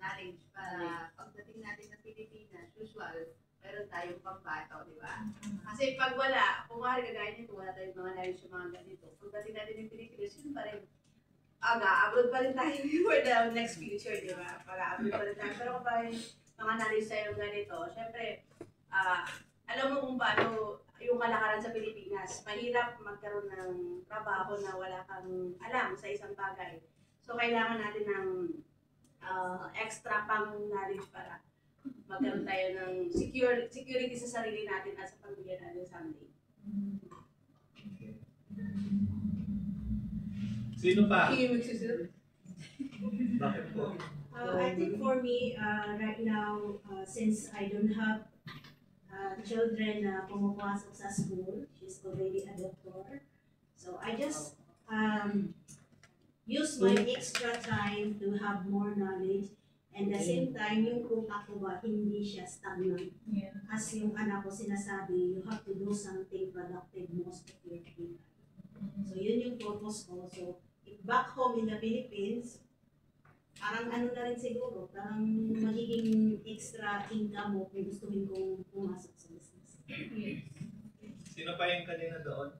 knowledge para pagdating natin sa Pilipinas, usual, meron tayong pambato, di ba? Kasi pag wala, kung kagaya nito, wala tayong mga knowledge yung mga ganito. Pagdating natin ng Pilipinas, yun pa rin. Abroad pa rin tayo for the next future, di ba? Abroad pa rin tayo. Pero kung pa mga knowledge tayo ganito, syempre, alam mo kung paano yung kalakaran sa Pilipinas. Mahirap magkaroon ng trabaho na wala kang alam sa isang bagay. So, kailangan natin ng extra pang knowledge para magkaroon tayo ng security sa sarili natin at sa pamilya natin someday. Sino pa? Bakit po? I think for me, right now, since I don't have children na pumapasok sa school, she's already a doctor. So I just use my extra time to have more knowledge. And at the same time, yung utak ko ba, hindi siya stagnant. Yeah. As yung anak ko sinasabi, you have to do something productive most of your time. So yun yung purpose ko. So back home in the Philippines, parang ano na rin siguro, parang magiging extra income mo kung gustuhin kong pumasok sa business. Sino pa yung kanina doon?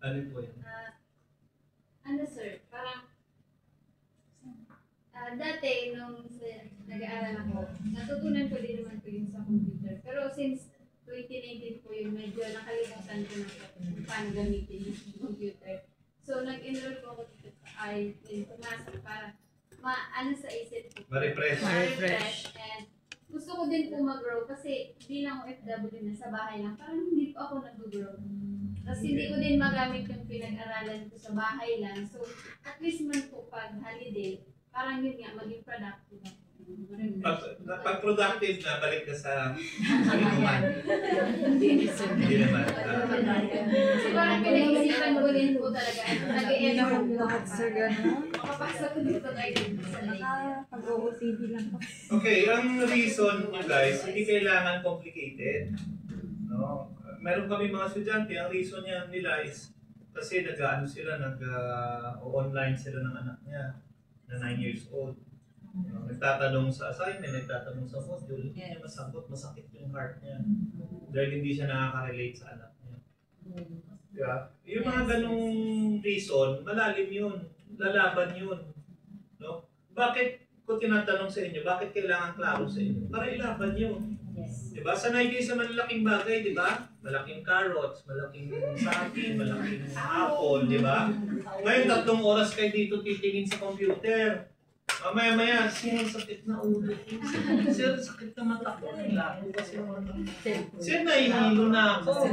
Ano po yan? Ano sir, parang dati nung nag-aaral ako, natutunan ko din naman po yun sa computer. Pero since 2019 po yun, medyo nakalimutan ko na po kung paano gamitin yung computer. So nag-enroll po ako dito sa pumasok para ano sa isip ko. Ma-refresh. And gusto ko din po mag-grow kasi bilang OFW na sa bahay lang, parang hindi po ako nag-grow. Tapos hindi ko din magamit yung pinag-aralan ko sa bahay lang. So at least man po pag holiday, parang yun nga, maging productive ako. Pag productive na, balik ka sa inuman. Hindi naman. Kasi parang pinag-isipan ko din po talaga. Nag-e-end ako lahat sa gano'n. makapasok ko dito kayo sa Pag-OOCD lang ako. Okay, ang reason nyo guys, hindi kailangan complicated. No? Meron kami mga estudyante, ang reason nila is kasi nag-online sila ng anak niya na 9 years old. Nagtatanong sa assignment, nagtatanong sa module, hindi niya masagot, masakit yung heart niya. Dahil hindi siya nakaka-relate sa anak niya. Diba? Yung mga ganong reason, malalim yun. Lalaban yun. No? Bakit ko tinatanong sa inyo, bakit kailangan klaro sa inyo? Para ilaban yun. Yes. Diba? Sanay kayo sa malaking bagay, diba? Malaking carrots, malaking saging, malaking apple, diba? Ngayon, 3 oras kayo dito titingin sa computer. Maya-maya, sir, sakit na ulo. Sir, sakit na mata ko. Labo kasi yung mata. Sir, nahihilo na ako.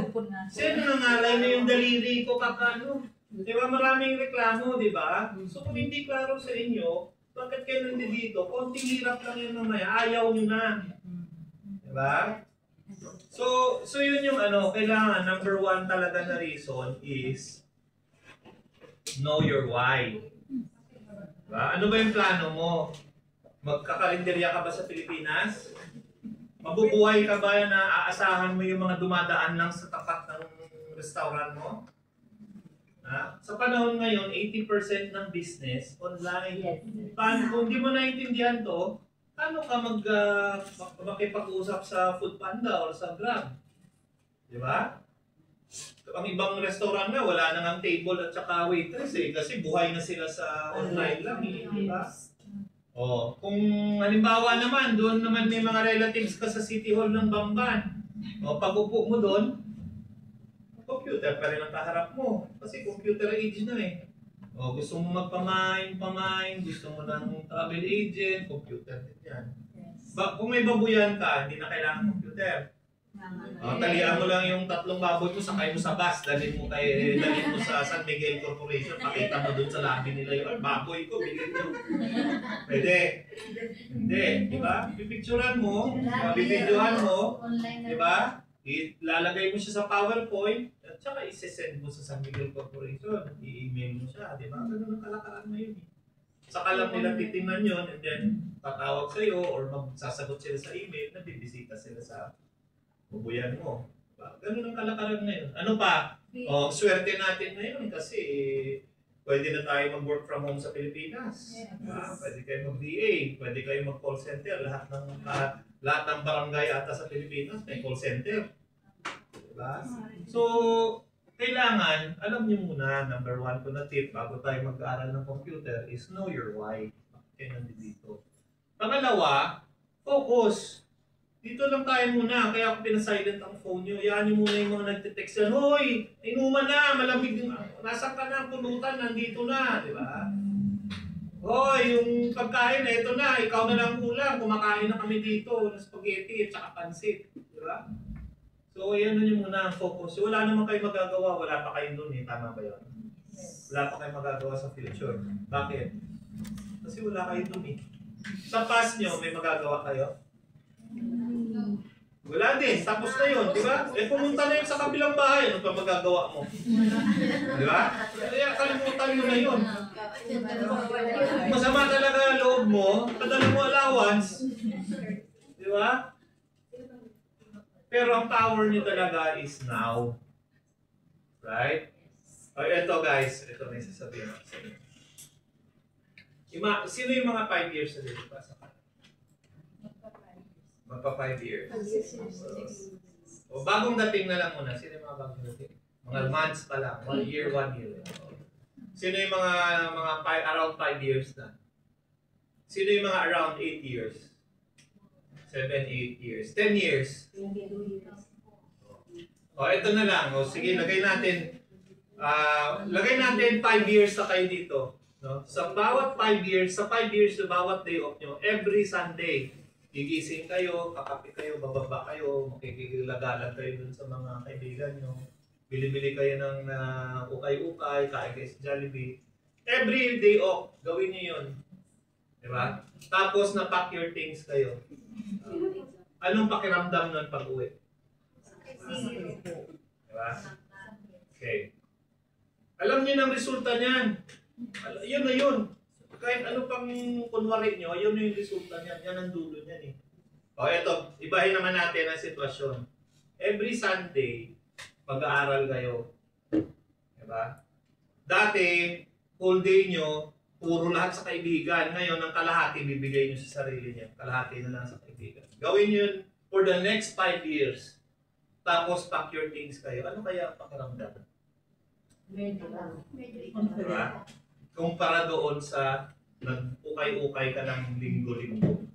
Sir, nangalay na yung daliri ko kakano. Di ba? Maraming reklamo, di ba? So kung hindi klaro sa inyo, bakit kayo nandito? Konting hirap lang yun mamaya. Ayaw nyo na. Di ba? So yun yung kailangan, number 1 talaga na reason is know your why. Diba? Ano ba yung plano mo? Magkakarinderya ka ba sa Pilipinas? Mabubuhay ka ba na aasahan mo yung mga dumadaan lang sa tapat ng restaurant mo? Ha? Sa panahon ngayon, 80% ng business online. Paano, kung di mo naintindihan to, paano ka makipag-usap sa Foodpanda or sa Grab? Di ba? Ang ibang restaurant na, wala nang table at saka waitress kasi buhay na sila sa online lang di ba? Oh, kung halimbawa naman, doon naman may mga relatives ka sa City Hall ng Bamban. O, pag upo mo doon, computer pa rin ang kaharap mo. Kasi computer age na O, gusto mo magpamain, gusto mo ng travel agent, computer din yan. Kung may babuyan ka, hindi na kailangan computer. Talian mo lang yung 3 baboy mo, sakay mo sa bus, dalhin mo sa San Miguel Corporation, pakita mo doon sa lobby nila yung baboy ko, bilhin nyo. Pwede. Hindi, di ba? Pipicturean mo, bibidyohan mo, di ba? Ilalagay mo siya sa PowerPoint, at saka isesend mo sa San Miguel Corporation, i-email mo siya, di ba? Ganun ang kalakaran mo yun. Saka lang nila titingnan yun, and then tatawag sa'yo, or magsasagot sila sa email, nabibisita sila sa bubuyan mo. Ganun ang kalakaran ngayon. Ano pa? Swerte natin ngayon kasi Pwede na tayo mag-work from home sa Pilipinas. Pwede kayo mag-VA, pwede kayo mag-call center. Lahat ng barangay ata sa Pilipinas may call center. Diba? So, kailangan, alam niyo muna, number 1 ko na tip bago tayo mag-aaral ng computer is know your why. Bakit kayo nandito? Pangalawa, focus. Dito lang tayo muna, kaya ako pinasilent ang phone nyo. Iyan nyo muna yung mga nagtitext yan. Hoy, inuman na, malamig din. Nasaan ka na, pulutan, nandito na. Di ba? Hoy, yung pagkain, ito na, ikaw na lang kulang. Kumakain na kami dito ng spaghetti at saka pansit. Di ba? So, yan nyo muna ang focus. Wala naman kayo magagawa, wala pa kayo dun eh. Tama ba yun? Wala pa kayo magagawa sa future. Bakit? Kasi wala kayo dun eh. Sa past nyo, may magagawa kayo? Wala din, tapos na yun, di ba? Eh pumunta na yun sa kabilang bahay, ano pa magagawa mo? Di ba? Kaya kalimutan mo na yun. Masama talaga ang loob mo, padala mo allowance. Di ba? Pero ang power niyo talaga is now. Right? O ito guys, ito may sasabihin ako sa inyo. Sino yung mga 5 years na dito pa sa kanila? Magpa 5 years. O bagong dating na lang muna. Sino yung mga bagong dating? Mga months pa lang. 1 year, 1 year. Sino yung mga around 5 years na? Sino yung mga around 8 years? 7, 8 years. 10 years. O ito na lang. O sige, lagay natin 5 years na kayo dito. No? Sa bawat 5 years, sa 5 years na bawat day off nyo, every Sunday, gigising kayo, kakape kayo, bababa kayo, makikilagalan kayo dun sa mga kaibigan nyo. Bili-bili kayo ng ukay-ukay, kain kayo sa Jollibee. Every day off, gawin nyo yun. Diba? Tapos na-pack your things kayo. Anong pakiramdam nun pag-uwi? Diba? Okay. Alam nyo ng resulta niyan. Yun na yun. Kahit ano pang kunwari nyo, yun yung resulta niyan. Yan ang dulo niyan eh. O eto, ibahin naman natin ang sitwasyon. Every Sunday, mag-aaral kayo. Diba? Dati, whole day nyo, puro lahat sa kaibigan. Ngayon, ang kalahati bibigay nyo sa sarili niya. Kalahati na lang sa kaibigan. Gawin yun for the next 5 years. Tapos, pack your things kayo. Ano kaya pakiramdam? Diba? Kumpara doon sa nag-ukay-ukay ka ng linggo-linggo.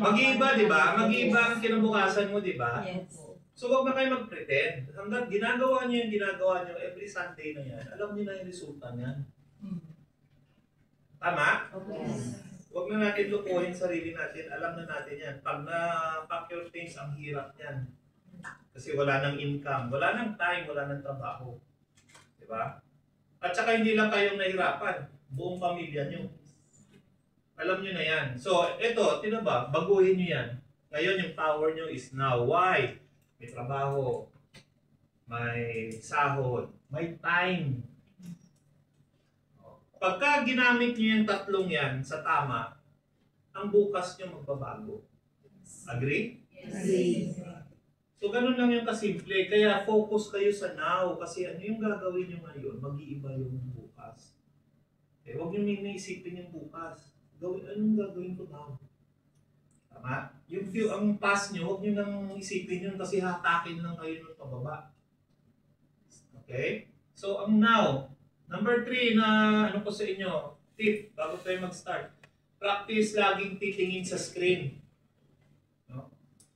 Mag-iiba, di ba? Mag-iiba ang kinabukasan mo, di ba? Yes. So, huwag na kayo mag-pretend. Hanggang ginagawa nyo yung ginagawa nyo every Sunday na yan, alam nyo na yung resulta niyan. Tama? Yes. Huwag na natin lukuhin sarili natin. Alam na natin yan. Pag na-pack your things, ang hirap yan. Kasi wala nang income, wala nang time, wala nang trabaho. Di ba? At saka hindi lang kayong nahirapan, buong pamilya nyo. Alam nyo na yan. So, eto, tinaba, baguhin nyo yan. Ngayon, yung power nyo is now. Why? May trabaho, may sahod, may time. Pagka ginamit nyo yung tatlong yan sa tama, ang bukas nyo magbabago. Agree? Yes. So, ganun lang yung kasimple. Kaya focus kayo sa now. Kasi ano yung gagawin nyo ngayon, mag-iiba yung bukas. Eh, huwag nyo naisipin yung bukas. Anong gagawin ko now? Tama? Ang past nyo, huwag nyo nang isipin yun kasi hatakin lang kayo ng pababa. Okay? So, ang now. Number 3 na ano ko sa inyo, tip, bago tayo mag-start. Practice laging titingin sa screen.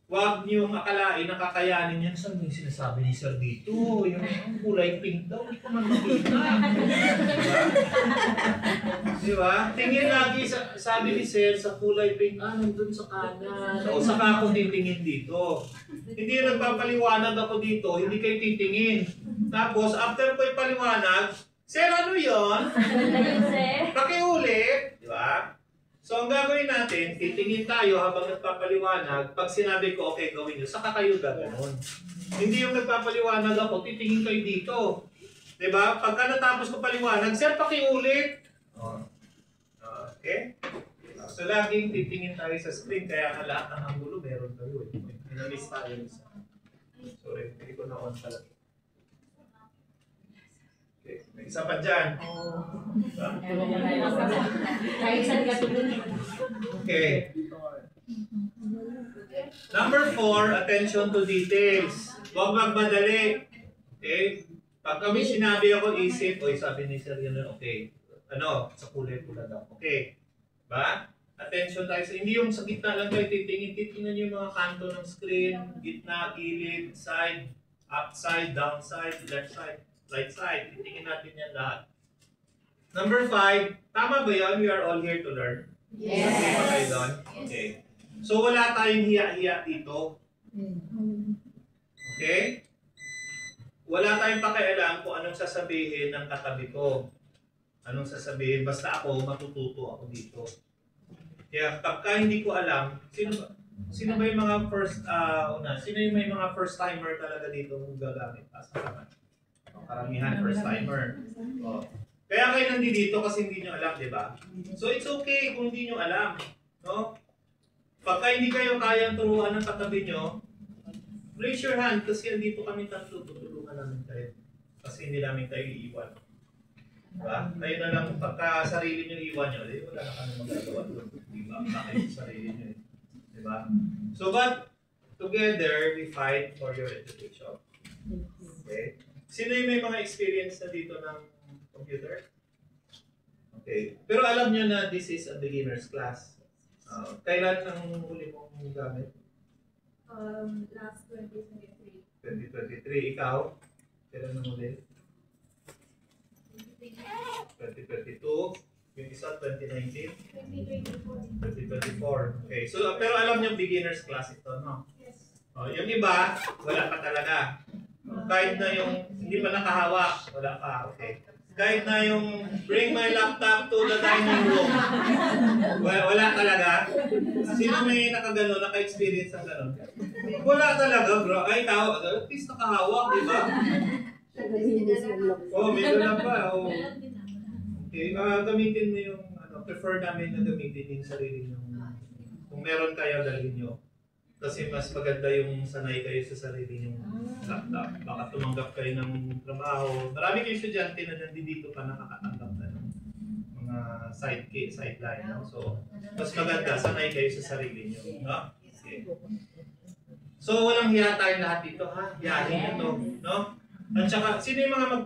Huwag niyong akalain na kakayanin yan. Saan yung sinasabi ni Sir dito? Yung kulay pink daw, hindi ko man makita. Diba? Diba? Tingin lagi, sabi ni Sir, sa kulay pink, nandun sa kanan. O saka ako titingin dito. Hindi nagpapaliwanag ako dito, hindi kayo titingin. Tapos, after ko ipaliwanag, Sir, ano yun? Pakiulit. Diba? So, ang gagawin natin, titingin tayo habang nagpapaliwanag. Pag sinabi ko, okay, gawin nyo, saka kayo gaganon. Hindi yung nagpapaliwanag ako, titingin kayo dito. Diba? Pagka natapos ko paliwanag, Sir, pakiulit. Okay? So, laging titingin tayo sa screen, kaya nga lahat ng anggulo, meron kayo. Minalis tayo. Sorry, hindi ko na-on talaga. Okay, Isa pa dyan. Kahit saan ka tulun. Okay. Number 4, attention to details. Huwag magmadali. Okay? Pag kami sinabi ako isip, oy sabi ni Sir yun, okay. Ano, sa kulay pula daw. Okay. Ba? Attention tayo sa, hindi yung sa gitna lang kayo titingin. Titingnan niyo yung mga kanto ng screen, gitna, gilid, side, upside, downside, left side, right side. Titingin natin yan lahat. Number 5, tama ba yan? We are all here to learn. Yes. Okay ba kayo doon? Okay. So wala tayong hiya-hiya dito. Okay? Wala tayong pakialam kung anong sasabihin ng katabi ko. Anong sasabihin, basta ako, matututo ako dito. Kaya pagka hindi ko alam, sino ba yung mga sino yung may mga first timer talaga dito kung gagamit sa kaman? Karamihan first timer. Oh. Kaya kayo nandito kasi hindi nyo alam, di ba? So it's okay kung hindi nyo alam. No? Pagka hindi kayo kayang turuan ng katabi nyo, raise your hand kasi andito kami tatlo, tutulungan namin kayo. Kasi hindi namin kayo iiwan. Diba? Kayo na lang, pagka sarili nyo iwan nyo, wala na kami magagawa doon. Diba? Kayo sa sarili nyo. Diba? So but, together, we fight for your education. Okay? Sino yung may mga experience na dito ng computer? Okay. Pero alam nyo na this is a beginner's class. Kailan ang huli mong gamit? Last 2023. 2023. Ikaw? Kailan ang huli? 2022. Yung isa, 2019. 2024. Okay. So, pero alam nyo beginner's class ito, no? Yes. Yung iba, wala pa talaga. Kahit na yung hindi pa nakahawak, wala pa. Okay. Kahit na yung bring my laptop to the dining room, wala talaga. Sino may nakagano, naka-experience ng gano'n? Wala talaga, bro. Ay, tao, at least nakahawak, di ba? Oh, may dala pa. Oh. Okay, gamitin mo yung, prefer namin na gamitin yung sarili nyo. Kung meron kayo, dalhin nyo. Kasi mas maganda yung sanay kayo sa sarili nyo laptop. Baka tumanggap kayo ng trabaho. Marami kayong estudyante na nandito pa nakakatanggap na ng mga sideline. No? So, mas maganda, sanay kayo sa sarili nyo. No? Okay. So, walang hiya tayong lahat dito, ha? Hiyahin nyo to. No? At saka, sino yung mga